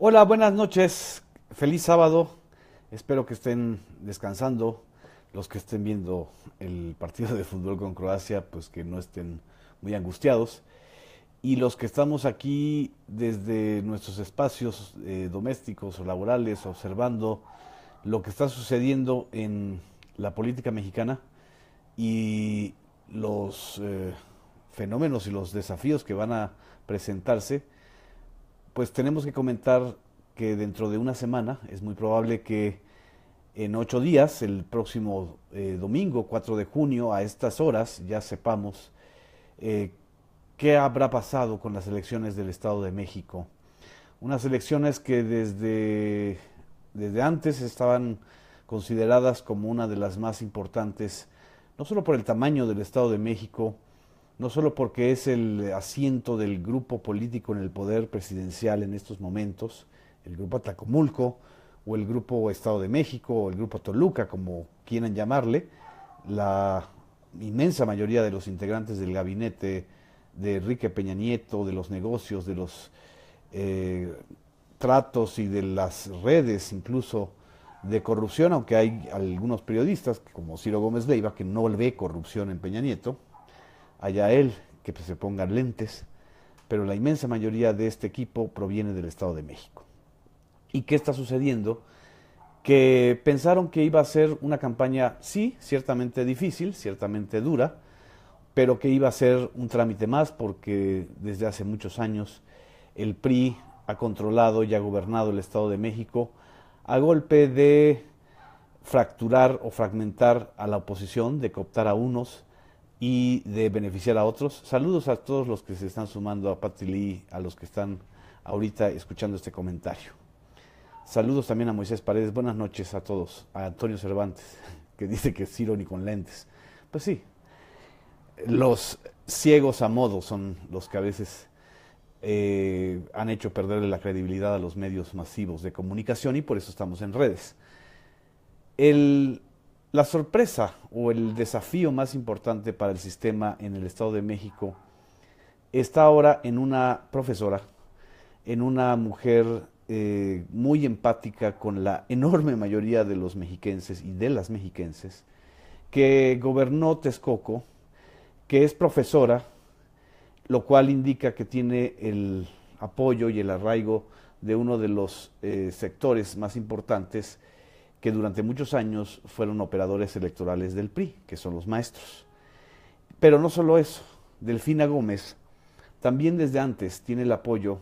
Hola, buenas noches. Feliz sábado. Espero que estén descansando. Los que estén viendo el partido de fútbol con Croacia, pues que no estén muy angustiados. Y los que estamos aquí desde nuestros espacios domésticos o laborales, observando lo que está sucediendo en la política mexicana y los fenómenos y los desafíos que van a presentarse, pues tenemos que comentar que dentro de una semana es muy probable que en 8 días, el próximo domingo 4 de junio, a estas horas, ya sepamos eh, qué habrá pasado con las elecciones del Estado de México. Unas elecciones que desde antes estaban consideradas como una de las más importantes, no solo por el tamaño del Estado de México, no solo porque es el asiento del grupo político en el poder presidencial en estos momentos, el grupo Atlacomulco, o el grupo Estado de México, o el grupo Toluca, como quieran llamarle, la inmensa mayoría de los integrantes del gabinete de Enrique Peña Nieto, de los negocios, de los eh, tratos y de las redes, incluso de corrupción, aunque hay algunos periodistas, como Ciro Gómez Leiva, que no ve corrupción en Peña Nieto, allá él, que se pongan lentes, pero la inmensa mayoría de este equipo proviene del Estado de México. ¿Y qué está sucediendo? Que pensaron que iba a ser una campaña, sí, ciertamente difícil, ciertamente dura, pero que iba a ser un trámite más porque desde hace muchos años el PRI ha controlado y ha gobernado el Estado de México a golpe de fracturar o fragmentar a la oposición, de cooptar a unos y de beneficiar a otros. Saludos a todos los que se están sumando, a Patty Lee, a los que están ahorita escuchando este comentario. Saludos también a Moisés Paredes, buenas noches a todos, a Antonio Cervantes, que dice que es Ciro ni con lentes. Pues sí, los ciegos a modo son los que a veces han hecho perderle la credibilidad a los medios masivos de comunicación y por eso estamos en redes. El, la sorpresa o el desafío más importante para el sistema en el Estado de México está ahora en una profesora, en una mujer muy empática con la enorme mayoría de los mexiquenses y de las mexiquenses, que gobernó Texcoco, que es profesora, lo cual indica que tiene el apoyo y el arraigo de uno de los sectores más importantes que durante muchos años fueron operadores electorales del PRI, que son los maestros. Pero no solo eso, Delfina Gómez también desde antes tiene el apoyo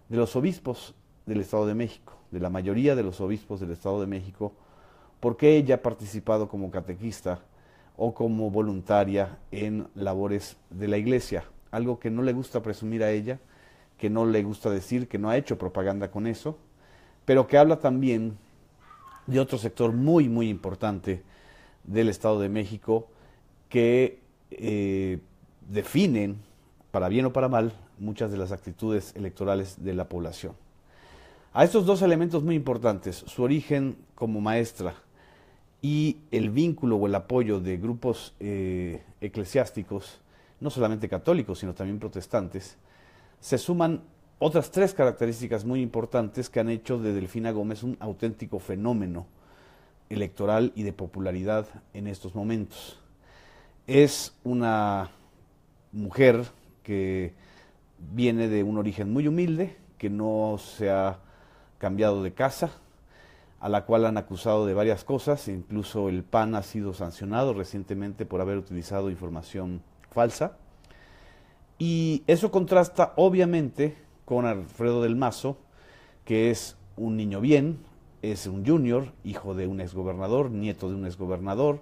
de los obispos del Estado de México, de la mayoría de los obispos del Estado de México, porque ella ha participado como catequista o como voluntaria en labores de la iglesia, algo que no le gusta presumir a ella, que no le gusta decir, que no ha hecho propaganda con eso, pero que habla también de otro sector muy, muy importante del Estado de México que definen, para bien o para mal, muchas de las actitudes electorales de la población. A estos dos elementos muy importantes, su origen como maestra y el vínculo o el apoyo de grupos eclesiásticos, no solamente católicos, sino también protestantes, se suman otras tres características muy importantes que han hecho de Delfina Gómez un auténtico fenómeno electoral y de popularidad en estos momentos. Es una mujer que viene de un origen muy humilde, que no se ha cambiado de casa, a la cual han acusado de varias cosas, incluso el PAN ha sido sancionado recientemente por haber utilizado información falsa. Y eso contrasta obviamente con Alfredo del Mazo, que es un niño bien, es un junior, hijo de un exgobernador, nieto de un exgobernador,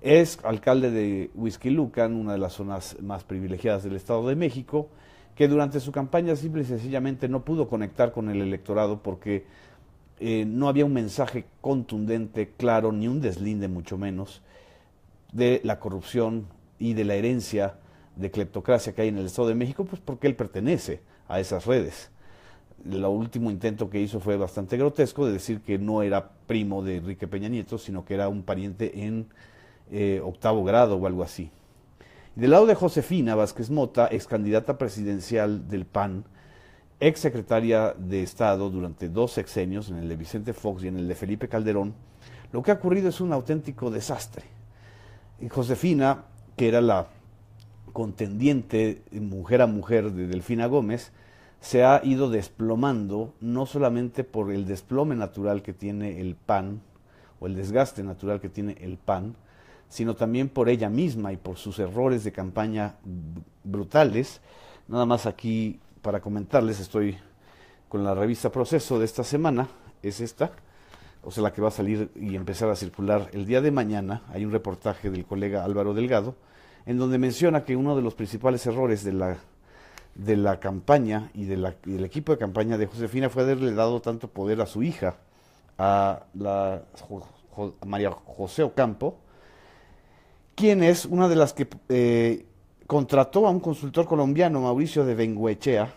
es alcalde de Huixquilucan, una de las zonas más privilegiadas del Estado de México, que durante su campaña simple y sencillamente no pudo conectar con el electorado porque no había un mensaje contundente, claro, ni un deslinde mucho menos, de la corrupción y de la herencia de cleptocracia que hay en el Estado de México, pues porque él pertenece a esas redes. El último intento que hizo fue bastante grotesco, de decir que no era primo de Enrique Peña Nieto, sino que era un pariente en octavo grado o algo así. Del lado de Josefina Vázquez Mota, ex candidata presidencial del PAN, ex secretaria de Estado durante 2 sexenios, en el de Vicente Fox y en el de Felipe Calderón, lo que ha ocurrido es un auténtico desastre. Y Josefina, que era la contendiente mujer a mujer de Delfina Gómez, se ha ido desplomando, no solamente por el desplome natural que tiene el PAN, o el desgaste natural que tiene el PAN, sino también por ella misma y por sus errores de campaña brutales. Nada más aquí para comentarles, estoy con la revista Proceso de esta semana, es esta, o sea, la que va a salir y empezar a circular el día de mañana. Hay un reportaje del colega Álvaro Delgado, en donde menciona que uno de los principales errores de la campaña y del equipo de campaña de Josefina fue haberle dado tanto poder a su hija, a María José Ocampo, quien es una de las que contrató a un consultor colombiano, Mauricio de Bengoechea,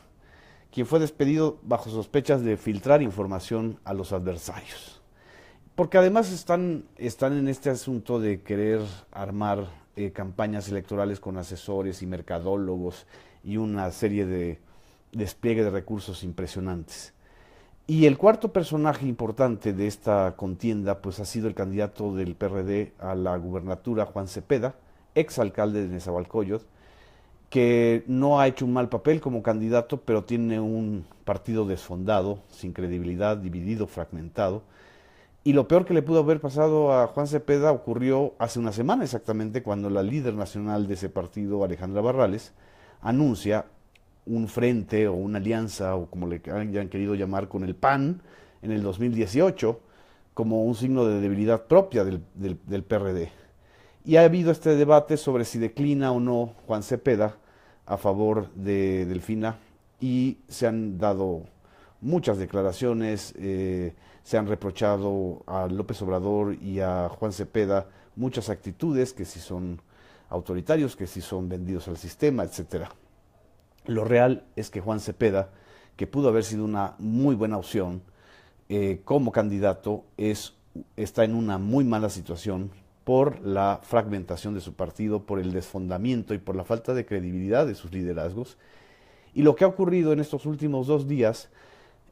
quien fue despedido bajo sospechas de filtrar información a los adversarios. Porque además están en este asunto de querer armar campañas electorales con asesores y mercadólogos y una serie de despliegue de recursos impresionantes. Y el cuarto personaje importante de esta contienda pues ha sido el candidato del PRD a la gubernatura, Juan Cepeda, exalcalde de Nezahualcóyotl, que no ha hecho un mal papel como candidato, pero tiene un partido desfondado, sin credibilidad, dividido, fragmentado. Y lo peor que le pudo haber pasado a Juan Cepeda ocurrió hace una semana exactamente, cuando la líder nacional de ese partido, Alejandra Barrales, anuncia un frente o una alianza, o como le hayan querido llamar, con el PAN en el 2018, como un signo de debilidad propia del PRD. Y ha habido este debate sobre si declina o no Juan Cepeda a favor de Delfina, y se han dado muchas declaraciones, se han reprochado a López Obrador y a Juan Cepeda muchas actitudes, que si son autoritarios, que si son vendidos al sistema, etcétera. Lo real es que Juan Cepeda, que pudo haber sido una muy buena opción como candidato, está en una muy mala situación por la fragmentación de su partido, por el desfondamiento y por la falta de credibilidad de sus liderazgos. Y lo que ha ocurrido en estos últimos 2 días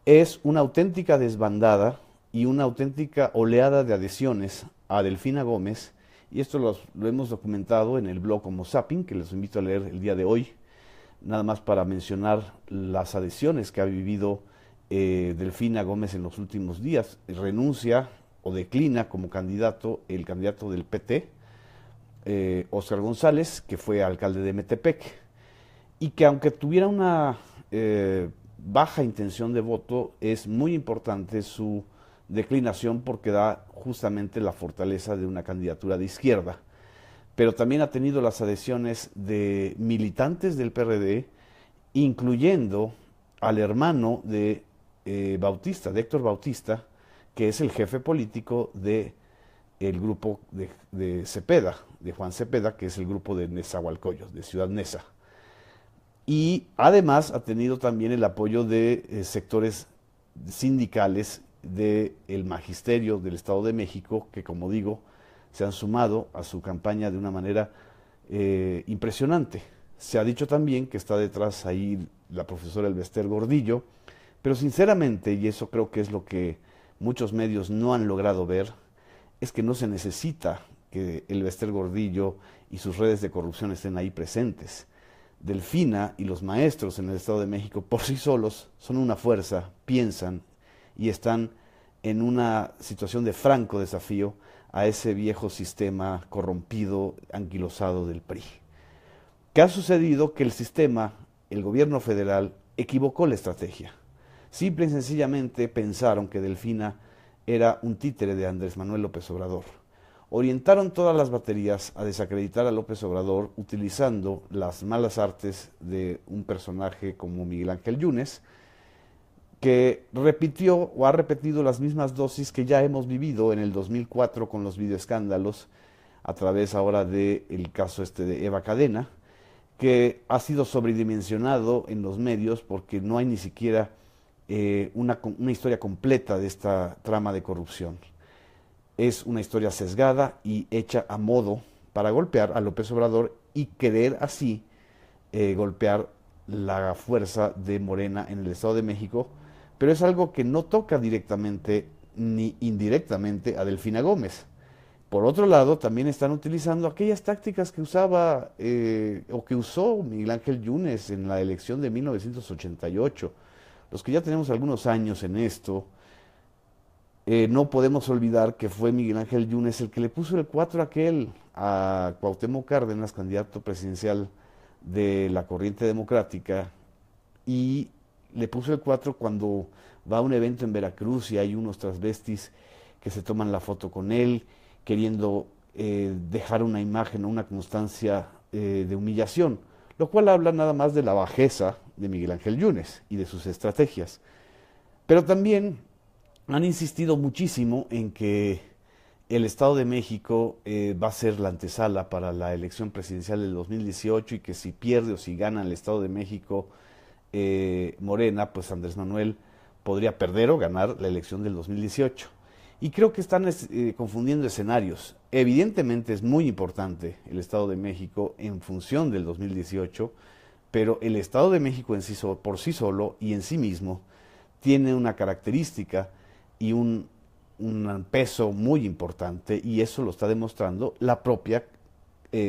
es una auténtica desbandada y una auténtica oleada de adhesiones a Delfina Gómez, y esto lo hemos documentado en el blog Homo Zapping, que les invito a leer el día de hoy, nada más para mencionar las adhesiones que ha vivido Delfina Gómez en los últimos días. Renuncia o declina como candidato el candidato del PT, Óscar González, que fue alcalde de Metepec, y que aunque tuviera una baja intención de voto, es muy importante su declinación porque da justamente la fortaleza de una candidatura de izquierda. Pero también ha tenido las adhesiones de militantes del PRD, incluyendo al hermano de Bautista, de Héctor Bautista, que es el jefe político del grupo de Cepeda, de Juan Cepeda, que es el grupo de Nezahualcóyotl, de Ciudad Neza. Y además ha tenido también el apoyo de sectores sindicales del magisterio del Estado de México, que, como digo, se han sumado a su campaña de una manera impresionante. Se ha dicho también que está detrás ahí la profesora Elbester Gordillo, pero sinceramente, y eso creo que es lo que muchos medios no han logrado ver, es que no se necesita que Elbester Gordillo y sus redes de corrupción estén ahí presentes. Delfina y los maestros en el Estado de México por sí solos son una fuerza, piensan y están en una situación de franco desafío a ese viejo sistema corrompido, anquilosado del PRI. ¿Qué ha sucedido? Que el sistema, el gobierno federal, equivocó la estrategia. Simple y sencillamente pensaron que Delfina era un títere de Andrés Manuel López Obrador. Orientaron todas las baterías a desacreditar a López Obrador utilizando las malas artes de un personaje como Miguel Ángel Yunes, que repitió o ha repetido las mismas dosis que ya hemos vivido en el 2004 con los videoescándalos, a través ahora del caso de Eva Cadena, que ha sido sobredimensionado en los medios porque no hay ni siquiera una historia completa de esta trama de corrupción. Es una historia sesgada y hecha a modo para golpear a López Obrador y querer así golpear la fuerza de Morena en el Estado de México, pero es algo que no toca directamente ni indirectamente a Delfina Gómez. Por otro lado, también están utilizando aquellas tácticas que usaba o que usó Miguel Ángel Yunes en la elección de 1988. Los que ya tenemos algunos años en esto, no podemos olvidar que fue Miguel Ángel Yunes el que le puso el 4 aquel a Cuauhtémoc Cárdenas, candidato presidencial de la Corriente Democrática, y le puso el 4 cuando va a un evento en Veracruz y hay unos transvestis que se toman la foto con él, queriendo dejar una imagen o una constancia de humillación, lo cual habla nada más de la bajeza de Miguel Ángel Yunes y de sus estrategias. Pero también han insistido muchísimo en que el Estado de México va a ser la antesala para la elección presidencial del 2018 y que si pierde o si gana el Estado de México Morena, pues Andrés Manuel podría perder o ganar la elección del 2018. Y creo que están confundiendo escenarios. Evidentemente es muy importante el Estado de México en función del 2018, pero el Estado de México en sí, por sí solo y en sí mismo tiene una característica y un peso muy importante, y eso lo está demostrando la propia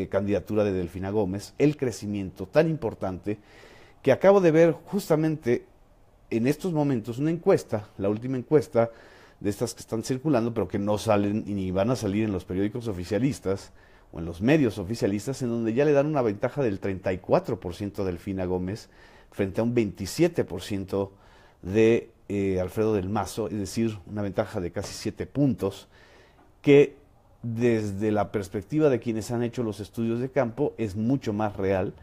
candidatura de Delfina Gómez, el crecimiento tan importante que acabo de ver justamente en estos momentos una encuesta, la última encuesta de estas que están circulando, pero que no salen y ni van a salir en los periódicos oficialistas o en los medios oficialistas, en donde ya le dan una ventaja del 34% a Delfina Gómez frente a un 27% de Alfredo del Mazo, es decir, una ventaja de casi 7 puntos, que desde la perspectiva de quienes han hecho los estudios de campo es mucho más real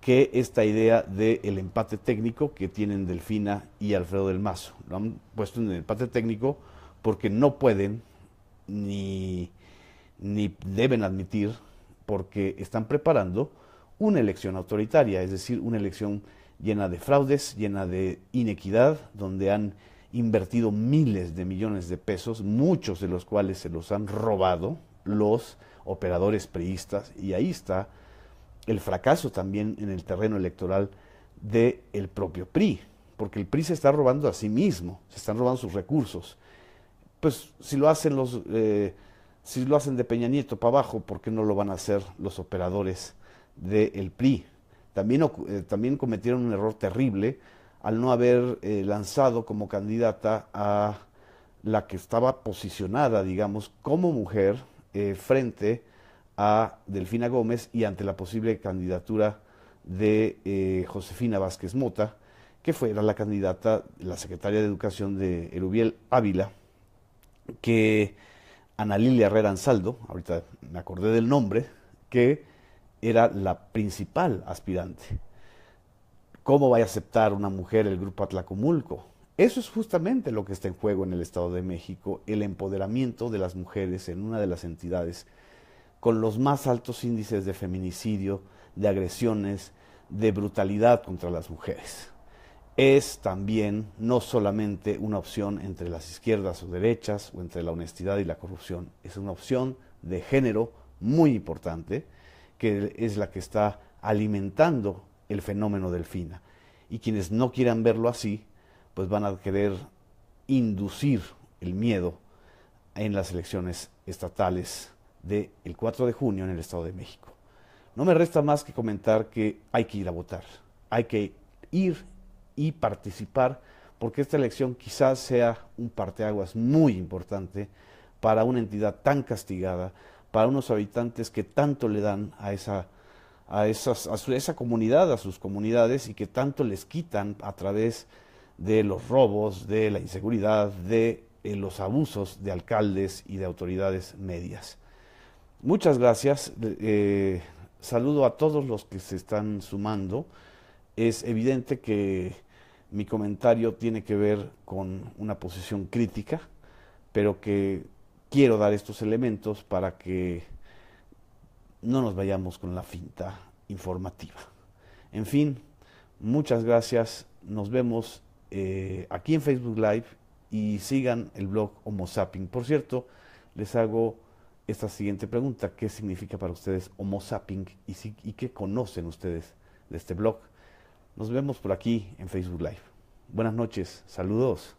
que esta idea del empate técnico que tienen Delfina y Alfredo del Mazo. Lo han puesto en el empate técnico porque no pueden ni deben admitir, porque están preparando una elección autoritaria, es decir, una elección llena de fraudes, llena de inequidad, donde han invertido miles de millones de pesos, muchos de los cuales se los han robado los operadores priistas, y ahí está el fracaso también en el terreno electoral del propio PRI, porque el PRI se está robando a sí mismo, se están robando sus recursos. Pues si lo hacen si lo hacen de Peña Nieto para abajo, ¿por qué no lo van a hacer los operadores del PRI? También cometieron un error terrible al no haber lanzado como candidata a la que estaba posicionada, digamos, como mujer frente a Delfina Gómez y ante la posible candidatura de Josefina Vázquez Mota, que fuera la candidata, la secretaria de Educación de Erubiel Ávila, que Ana Lilia Herrera Ansaldo, ahorita me acordé del nombre, que era la principal aspirante. ¿Cómo va a aceptar una mujer el Grupo Atlacomulco? Eso es justamente lo que está en juego en el Estado de México, el empoderamiento de las mujeres en una de las entidades con los más altos índices de feminicidio, de agresiones, de brutalidad contra las mujeres. Es también no solamente una opción entre las izquierdas o derechas o entre la honestidad y la corrupción, es una opción de género muy importante que es la que está alimentando el fenómeno Delfina. Y quienes no quieran verlo así, pues van a querer inducir el miedo en las elecciones estatales del 4 de junio en el Estado de México. No me resta más que comentar que hay que ir a votar, hay que ir y participar, porque esta elección quizás sea un parteaguas muy importante para una entidad tan castigada, para unos habitantes que tanto le dan a esa comunidad, a sus comunidades, y que tanto les quitan a través de los robos, de la inseguridad, de los abusos de alcaldes y de autoridades medias. Muchas gracias. Saludo a todos los que se están sumando. Es evidente que mi comentario tiene que ver con una posición crítica, pero que quiero dar estos elementos para que no nos vayamos con la finta informativa. En fin, muchas gracias. Nos vemos aquí en Facebook Live y sigan el blog Homo Zapping. Por cierto, les hago esta siguiente pregunta: ¿qué significa para ustedes Homo Zapping y qué conocen ustedes de este blog? Nos vemos por aquí en Facebook Live. Buenas noches, saludos.